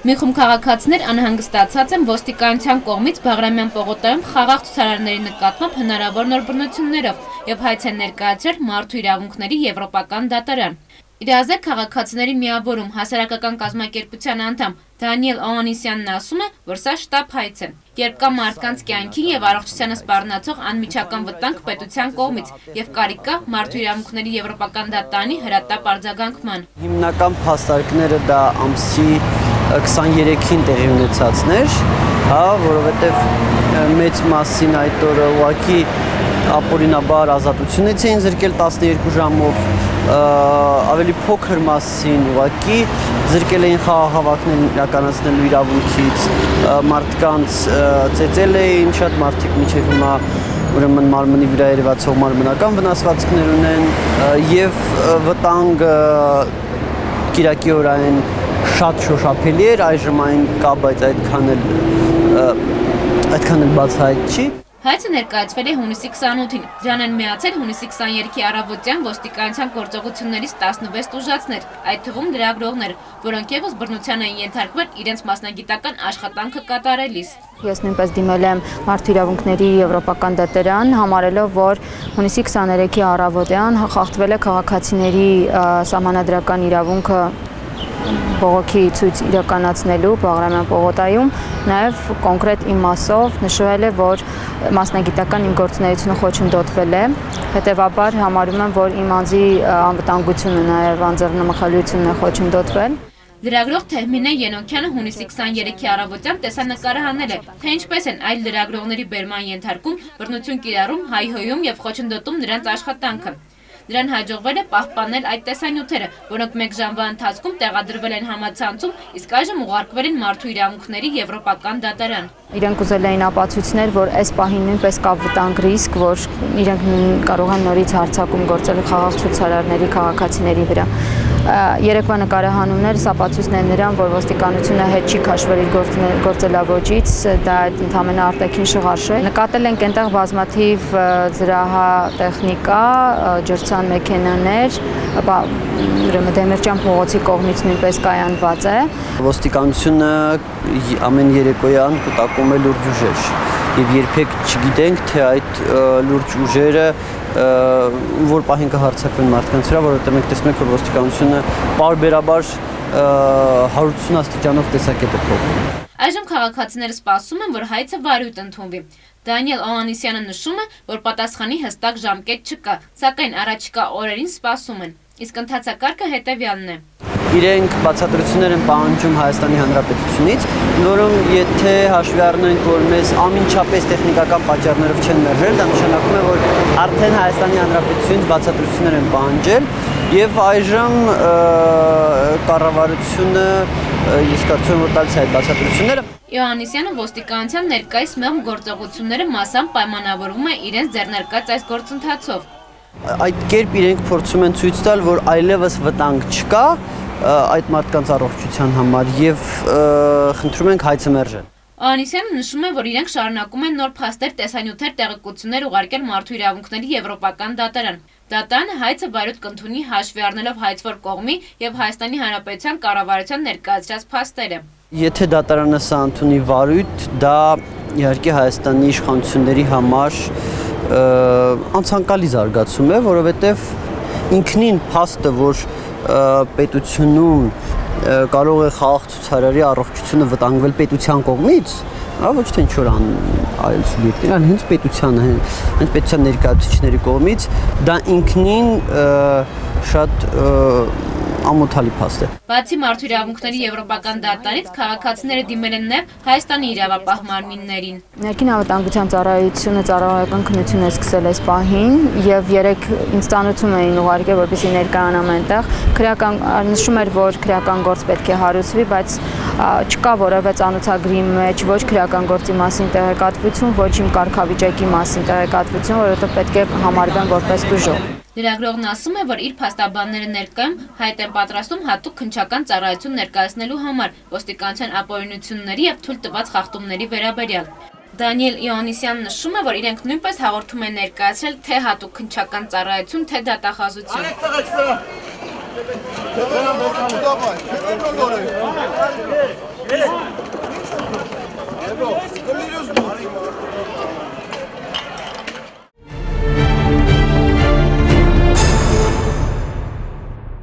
Մի խումբ քաղաքացիներ անհանգստացած են ոստիկանության կողմից Բաղրամյան պողոտայում խաղաղ ցուցարարների նկատմամբ հնարավոր նոր բռնություններով եւ հայց են ներկայացրել Մարդու իրավունքների եվրոպական դատարան։ Իրազեկ քաղաքացիների միավորում հասարակական կազմակերպության անդամ Դանիել Օանիսյանն ասում է, որ սա շտապ հայց է, երբ կա մարդկանց կյանքին եւ առողջությանը սպառնացող անմիջական վտանգ պետության կողմից եւ կարիք կա Մարդու իրավունքների եվրոպական դատարանի հրատապ արձագանքման։ Հիմնական փաստարկները դա ամսի 23-ին տեղի ունեցածներ, որովհետեւ մեծ մասին այդ օրը ուղղակի ապօրինաբար ազատությունից էին զրկել 12 ժամով, ավելի փոքր մասին ուղղակի զրկել էին խաղաղ իրականացնելու իրավունքից, մարդկանց ծեծել էին, շատ մարդիկ մինչև հիմա ուրեմն մարմնի վրա երևացող մարմնական վնասվածքներ ունեն եւ վտանգը կիրակի օրային շատ շոշափելի էր, այժմ այն կա, բայց այդքան էլ բացահայտ չի։ Հայցը ներկայացվել է հունիսի 28-ին, դրան են միացել հունիսի 23-ի առավոտյան ոստիկանության գործողություններից 16 ուժացներ, այդ թվում լրագրողներ, որոնք ևս բռնության էին ենթարկվել իրենց մասնագիտական աշխատանքը կատարելիս։ Ես նույնպես դիմել եմ Մարդու իրավունքների եվրոպական դատարան, համարելով, որ հունիսի 23-ի առավոտյան խախտվել է քաղաքացիների սահմանադրական իրավունքը բողոքի ցույց իրականացնելու Բաղրամյան պողոտայում, նաև կոնկրետ իմ մասով նշվել է, որ մասնագիտական իմ գործունեությունը խոչընդոտվել է, հետևաբար համարում եմ, որ իմ անձի անվտանգությունը նաև անձեռնմխելիությունն է խոչընդոտվել։ Լրագրող Թեհմինե Ենոքյանը հունիսի 23-ի առավոտյան տեսանկարահանել է, թե ինչպես են այլ լրագրողների բերման ենթարկում, բռնություն կիրառում, հայհոյում եւ խոչընդոտում նրանց աշխատանքը։ Նրան հաջողվել է պահպանել այդ տեսանյութերը, որոնք մեկ ժամվա ընթացքում տեղադրվել են համացանցում, իսկ այժմ ուղարկվել են Մարդու իրավունքների եվրոպական դատարան։ Իրենք ուզել էին ապացույցներ, որ այս պահին նույնպես կա վտանգ ռիսկ, որ իրենք կարող են նորից հարձակում գործել խաղաղ ցուցարարների քաղաքացիների վրա։ Երեկվա նկարահանումներս ապացույցն են նրան, որ ոստիկանությունը հետ չի քաշվել իր գործելավոճից, դա ընդհանրապես արտաքին շղարշ է։ Նկատել ենք այնտեղ բազմաթիվ զրահատեխնիկա, ջրցան մեքենաներ, Դեմիրճյան փողոցի կողմից նույնպես կայանված է։ Ոստիկանությունը ամեն երեկոյան կուտակում է լուրջ ուժեր եւ երբեք չգիտենք, թե այդ լուրջ ուժերը որ պահին կհարձակվեն մարդկանց վրա, որովհետեւ մենք տեսնում ենք, որ ոստիկանությունը պարբերաբար 180 աստիճանով տեսակետ է փոխում։ Այժմ քաղաքացիները սպասում են, որ հայցը վարույթ ընդունվի։ Դանիել Օանիսյանը նշում է, որ պատասխանի հստակ ժամկետ չկա, սակայն առաջիկա օրերին սպասում են։ Իսկ ընթացակարգը հետևյալն է։ Իրենք բացատրություններ են պահանջում Հայաստանի Հանրապետությունից, որում եթե հաշվի առնենք, որ մեզ ամենչապես տեխնիկական պատճառներով չեն մերժել, դա նշանակում է, որ արդեն Հայաստանի Հանրապետությունից բացատրություններ են պահանջել եւ այժմ կառավարությունը ես կարծում եմ, որ տալիս է այդ բացատրությունները։ Իոաննիսյանը ոստիկանության ներկայիս մեղմ գործողությունները մասամբ պայմանավորվում է իրենց ձեռնարկած այս գործընթացով։ Այդ կերպ իրենք փորձում են ցույց տալ, որ այլևս վտանգ չկա այդ մարդկանց առողջության համար եւ խնդրում ենք հայցը մերժել։ Օանիսյանը նշում է, որ իրենք շարունակում են նոր փաստեր, տեսանյութեր, տեղեկություններ ուղարկել Մարդու իրավունքների եվրոպական դատարան։ Դատարանը հայցը վարույթ կընդունի հաշվի առնելով հայցվոր կողմի եւ Հայաստանի Հանրապետության կառավարության ներկայացրած փաստերը։ Եթե դատարանը սա ընդունի վարույթ, դա իհարկե Հայաստանի իշխանությունների համար անցանկալի զարգացում է, որովհետեւ ինքնին փաստը, որ պետությունում կարող է խաղաղ ցուցարարի առողջությունը վտանգվել պետության կողմից, ոչ թե ինչ-որ այլ սուբյեկտի, այլ հենց պետությանը, հենց պետության ներկայացուցիչների կողմից, դա ինքնին շատ ամոթալի փաստ է։ Բացի Մարդու իրավունքների եվրոպական դատարանից քաղաքացիները դիմել են նաև Հայաստանի իրավապահ մարմիններին։ Ներքին անվտանգության ծառայությունը ծառայական քննություն է սկսել այս պահին եւ երեք ինձ ծանոթում էին ուղարկել, որպեսզի ներկայանամ այնտեղ։ Քրեական նշում էր, որ քրեական գործ պետք է հարուցվի, բայց չկա որևէ ծանոթագրի մեջ ոչ քրեական գործի մասին տեղեկատվություն, ոչ իմ կարգավիճակի մասին տեղեկատվություն, որովհետեւ պետք է համարվեն որպես տուժող։ Լրագրողն ասում է, որ իր փաստաբանները ներկայում հայտ են պատրաստում հատուկ քննչական ծառայություն ներկայացնելու համար ոստիկանության ապօրինությունների եւ թույլ տված խախտումների վերաբերյալ։ Դանիել Իոաննիսյանն նշում է, որ իրենք նույնպես հաղորդում են ներկայացրել թե հատուկ քննչական ծառայություն, թե դատախազություն։